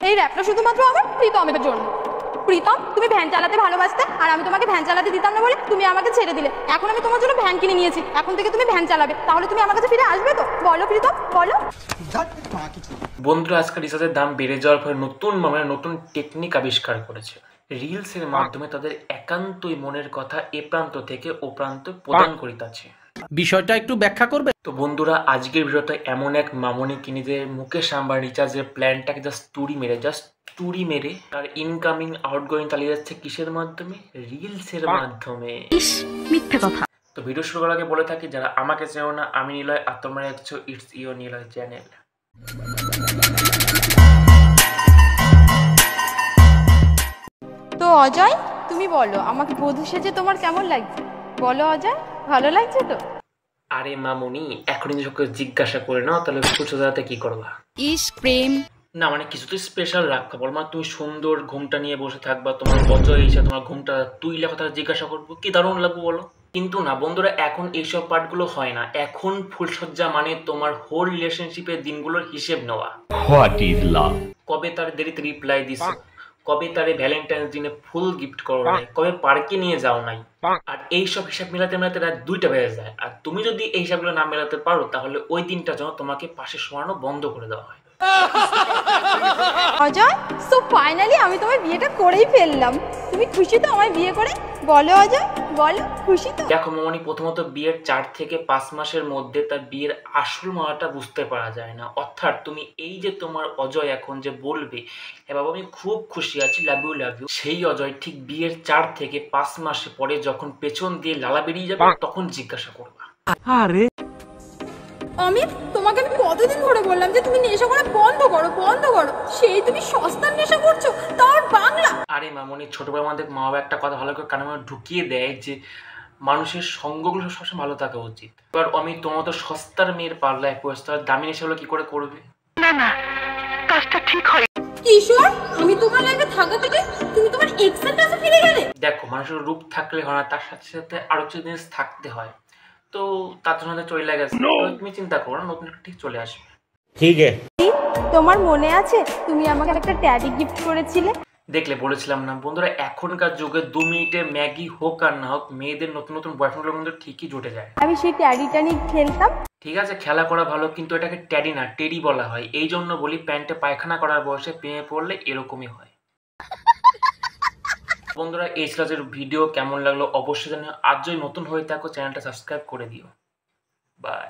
এই র্যাপটা শুধুমাত্র আমার প্রীতমের জন্য। প্রীতম, তুমি ভ্যান চালাতে ভালোবাসতে আর আমি তোমাকে ভ্যান চালাতে দিতাম না বলে তুমি আমাকে ছেড়ে দিলে। এখন আমি তোমার জন্য ভ্যান কিনে নিয়েছি, এখন থেকে তুমি ভ্যান চালাবে। তাহলে তুমি আমার কাছে ফিরে আসবে তো? বলো প্রীতম, বলো। বন্ধুরা, আজকে রিচার্জের দাম বেড়ে যাওয়ার ফলে নতুন টেকনিক আবিষ্কার করেছে। রিলসের মাধ্যমে তাদের একান্তই মনের কথা এ প্রান্ত থেকে ও প্রান্ত প্রদান করিতেছে। বিষয়টা একটু ব্যাখ্যা করবে? তো বন্ধুরা, আজকের ভিডিওতে এমন এক মামনি কিনে যে মুকেশ আম্বানি রিচার্জের প্ল্যানটাকে জাস্ট টুরি মেরে আর ইনকামিং আউটগোয়িং চালিয়ে যাচ্ছে কিসের মাধ্যমে? রিলসের মাধ্যমে। মিথ্যে কথা। তো ভিডিও শুরু করার আগে বলে থাকি, যারা আমাকে চেনো না, আমি নিলয় আর তোমরা দেখছো ইটস ইওর নিলয় চ্যানেল। তো অজয়, তুমি বলো আমাকে বধূ সেজে তোমার কেমন লাগছে? বলো অজয়, ভালো লাগছে তো? আরে মামুনি, এখনই যদি সবকে জিজ্ঞাসা করে নাও তাহলে ফুলসজ্জাতে কি করবা? ইস প্রেম না মানে কিছু তো স্পেশাল রাখতে বল। মানে তুমি সুন্দর ঘুমটা নিয়ে বসে থাকবা, তোমার অজয় এসে তোমার ঘুমটা তুইলে কথা জিজ্ঞাসা করবো, কি দারুণ লাগবে বলো। কিন্তু না বন্ধুরা, এখন এইসব পার্টগুলো হয় না। এখন ফুলসজ্জা মানে তোমার হোল রিলেশনশিপের দিনগুলোর হিসেব নেওয়া। What is love? কবে তার দেরিতে রিপ্লাই দিছো, কবে তারে ভ্যালেন্টাইন্স দিনে ফুল গিফট করো নাই, কবে পার্কে নিয়ে যাও নাই। আর এইসব হিসাব মেলাতে মেলাতে রাত 2টা বেজে যায়। আর তুমি যদি এই হিসাবগুলো না মেলাতে পারো তাহলে ওই দিনটা যেন তোমাকে পাশে শোয়ানো বন্ধ করে দেওয়া হয়। অজয়, সো ফাইনালি আমি তোমার বিয়েটা করেই ফেললাম। তুমি খুশি তো আমায় বিয়ে করে? বলো অজয়, বলো, খুশি তো? দেখো মামনি, প্রথমত বিয়ের 4 থেকে 5 মাসের মধ্যে তার বিয়ের আসল মানেটা বুঝতে পারা যায় না। অর্থাৎ তুমি এই যে তোমার অজয় এখন যে বলবে হ্যাঁ বাবা আমি খুব খুশি আছি, লাভ ইউ, সেই অজয় ঠিক বিয়ের 4 থেকে 5 মাস পরে যখন পেছন দিয়ে লালা বেরিয়ে যাবে তখন জিজ্ঞাসা করবা। আরে অমিত, তোমাকে আমি কতদিন ধরে বললাম যে তুমি নেশা করা বন্ধ করো, বন্ধ করো। সেই তুমি সস্তার নেশা করছো, তাও বাংলা। আরে মামনি, ছোটবেলা আমাদের মা বাবা একটা কথা ভালো করে কানে মনে ঢুকিয়ে দেয় যে মানুষের সঙ্গগুলো সবসময় ভালো থাকা উচিত। এবার আমি তোমার তো সস্তার মেয়ের পাল্লায় পড়েছে, তার দামি নেশাগুলো কি করে করবে? না, কাজটা ঠিক হয়। কিশোর, আমি তোমার লাইফে থাকা থেকে তুমি তোমার এক্সের কাছে ফিরে গেলে। দেখো, মানুষের রূপ থাকলে হয় না, তার সাথে সাথে আরো কিছু জিনিস থাকতে হয়। তো তার জন্য চলে গেছে। তুমি চিন্তা করো না, নতুন ঠিক চলে আসবে। ঠিক আছে। তোমার মনে আছে তুমি আমাকে একটা ট্যাডি গিফট করেছিলে? দেখলে বলেছিলাম না বন্ধুরা, এখনকার যুগে 2 মিনিটে ম্যাগি হোক আর না হোক, মেয়েদের নতুন নতুন বয়ফ্রেন্ডগুলো কিন্তু ঠিকই জুটে যায়। আমি সেই ট্যাডিটা নিয়ে খেলতাম। ঠিক আছে, খেলা করা ভালো, কিন্তু এটাকে ট্যাডি না টেডি বলা হয়। এই জন্য বলি, প্যান্টে পায়খানা করার বয়সে প্রেমে পড়লে এরকমই হয়। বন্ধুরা, এই সিরিজের ভিডিও কেমন লাগলো অবশ্যই জানিও। আজ যদি নতুন হয়ে থাকো চ্যানেলটা সাবস্ক্রাইব করে দিও। বাই।